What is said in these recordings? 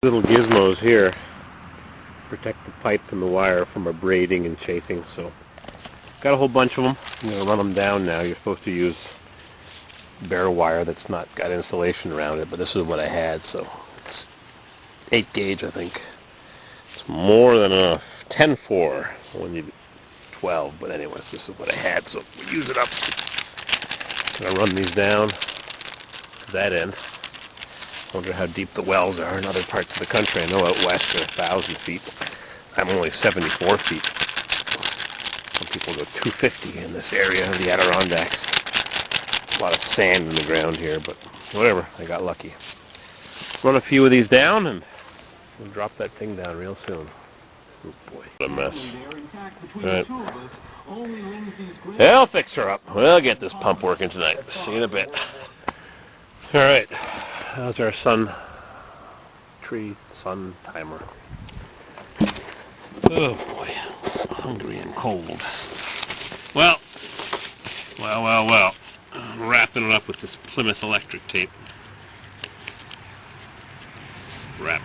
Little gizmos here protect the pipe and the wire from abrading and chafing, so got a whole bunch of them. I'm going to run them down now. You're supposed to use bare wire that's not got insulation around it, but this is what I had, so it's 8 gauge, I think. It's more than enough. 10-4 when you 12, but anyways, this is what I had, so we use it up. I'm going to run these down to that end. Wonder how deep the wells are in other parts of the country. I know out west they're 1,000 feet. I'm only 74 feet. Some people go 250 in this area of the Adirondacks. A lot of sand in the ground here, but whatever. I got lucky. Run a few of these down and we'll drop that thing down real soon. Oh boy, what a mess. Alright. I'll fix her up. We'll get this pump working tonight. See you in a bit. Alright. How's our sun timer? Oh boy, hungry and cold. Well. I'm wrapping it up with this Plymouth electric tape. Wrap.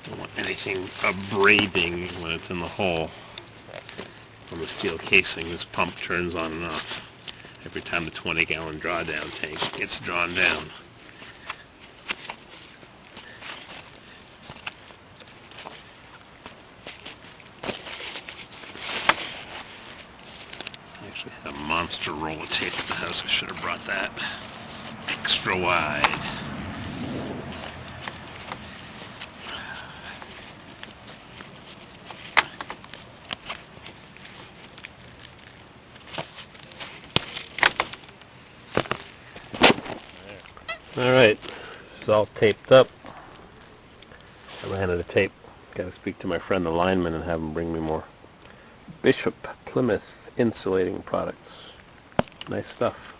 Don't want anything abrading when it's in the hole. On the steel casing, this pump turns on and off every time the 20-gallon drawdown tank gets drawn down. I actually had a monster roll of tape at the house. I should have brought that extra wide. Alright, it's all taped up. I ran out of tape. Got to speak to my friend the lineman and have him bring me more. Bishop Plymouth insulating products. Nice stuff.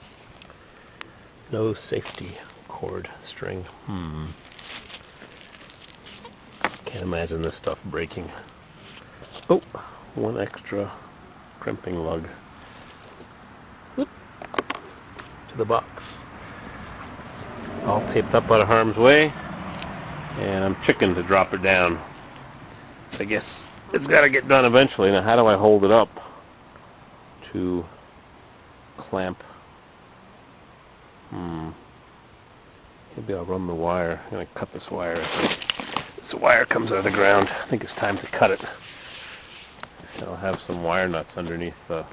No safety cord string. Can't imagine this stuff breaking. Oh, one extra crimping lug. Whoop, to the box. All taped up out of harm's way, and I'm chicken to drop it down. I guess it's got to get done eventually. Now, how do I hold it up to clamp? Maybe I'll run the wire. I'm going to cut this wire. This wire comes out of the ground. I think it's time to cut it. And I'll have some wire nuts underneath the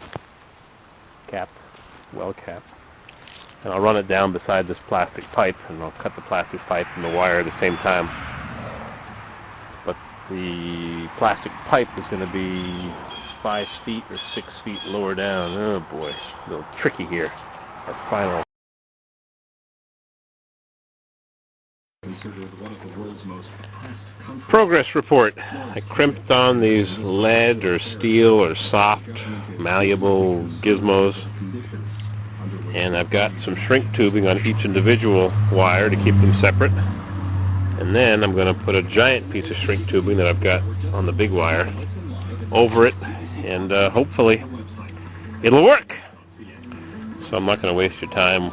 cap, well cap. And I'll run it down beside this plastic pipe, and I'll cut the plastic pipe and the wire at the same time. But the plastic pipe is going to be 5 feet or 6 feet lower down. Oh boy, a little tricky here. Our final. Progress report. I crimped on these lead or steel or soft, malleable gizmos. And I've got some shrink tubing on each individual wire to keep them separate. And then I'm going to put a giant piece of shrink tubing that I've got on the big wire over it, and hopefully it'll work. So I'm not going to waste your time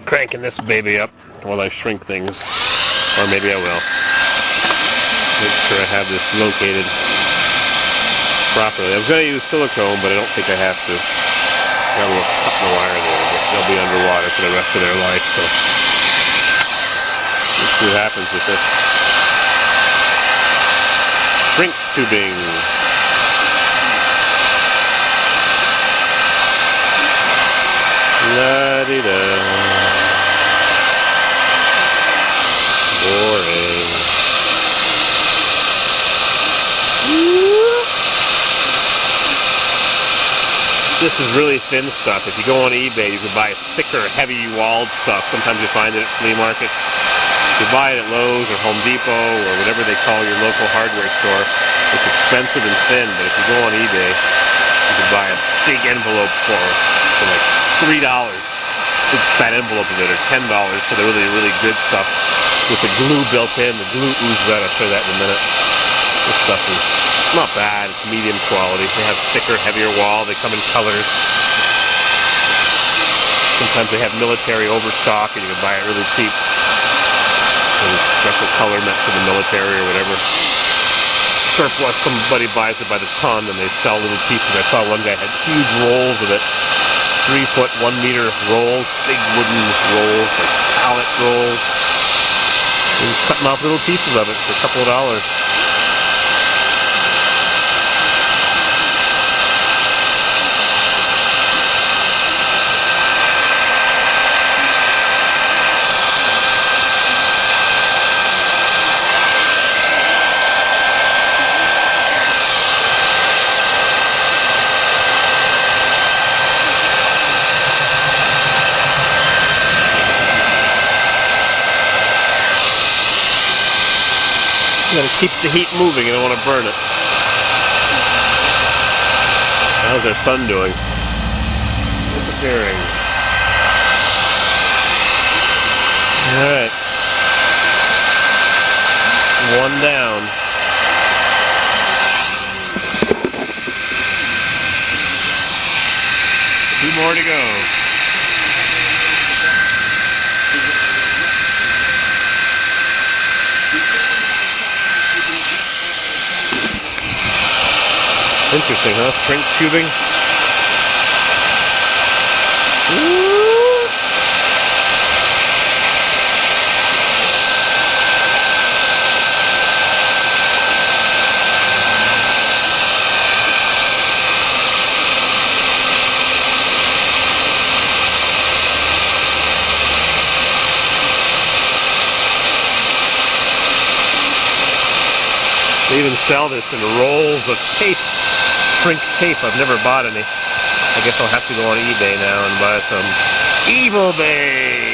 cranking this baby up while I shrink things, or maybe I will. Make sure I have this located properly. I was going to use silicone, but I don't think I have to. Got a little cut in the wire there, but they'll be underwater for the rest of their life, so let's see what happens with this. Shrink tubing. La-di-da. Boring. This is really thin stuff. If you go on eBay, you can buy thicker, heavy-walled stuff. Sometimes you find it at flea markets. You buy it at Lowe's or Home Depot or whatever they call your local hardware store. It's expensive and thin, but if you go on eBay, you can buy a big envelope for like $3. Big fat envelope of it, or $10 for the really good stuff with the glue built in. The glue oozes out. I'll show you that in a minute. This stuff is not bad. It's medium quality. They have thicker, heavier wall. They come in colors. Sometimes they have military overstock and you can buy it really cheap. Special color meant for the military or whatever. Surplus, somebody buys it by the ton and they sell little pieces. I saw one guy had huge rolls of it. 3 foot, 1 meter rolls, big wooden rolls, like pallet rolls. And he's cutting off little pieces of it for a couple of dollars. You gotta keep the heat moving, you don't want to burn it. How's our son doing? Disappearing. Alright. 1 down. Two more to go. Interesting, huh? Shrink tubing. Woo! They even sell this in rolls of tape. Shrink tape. I've never bought any. I guess I'll have to go on eBay now and buy some. Evil Bay!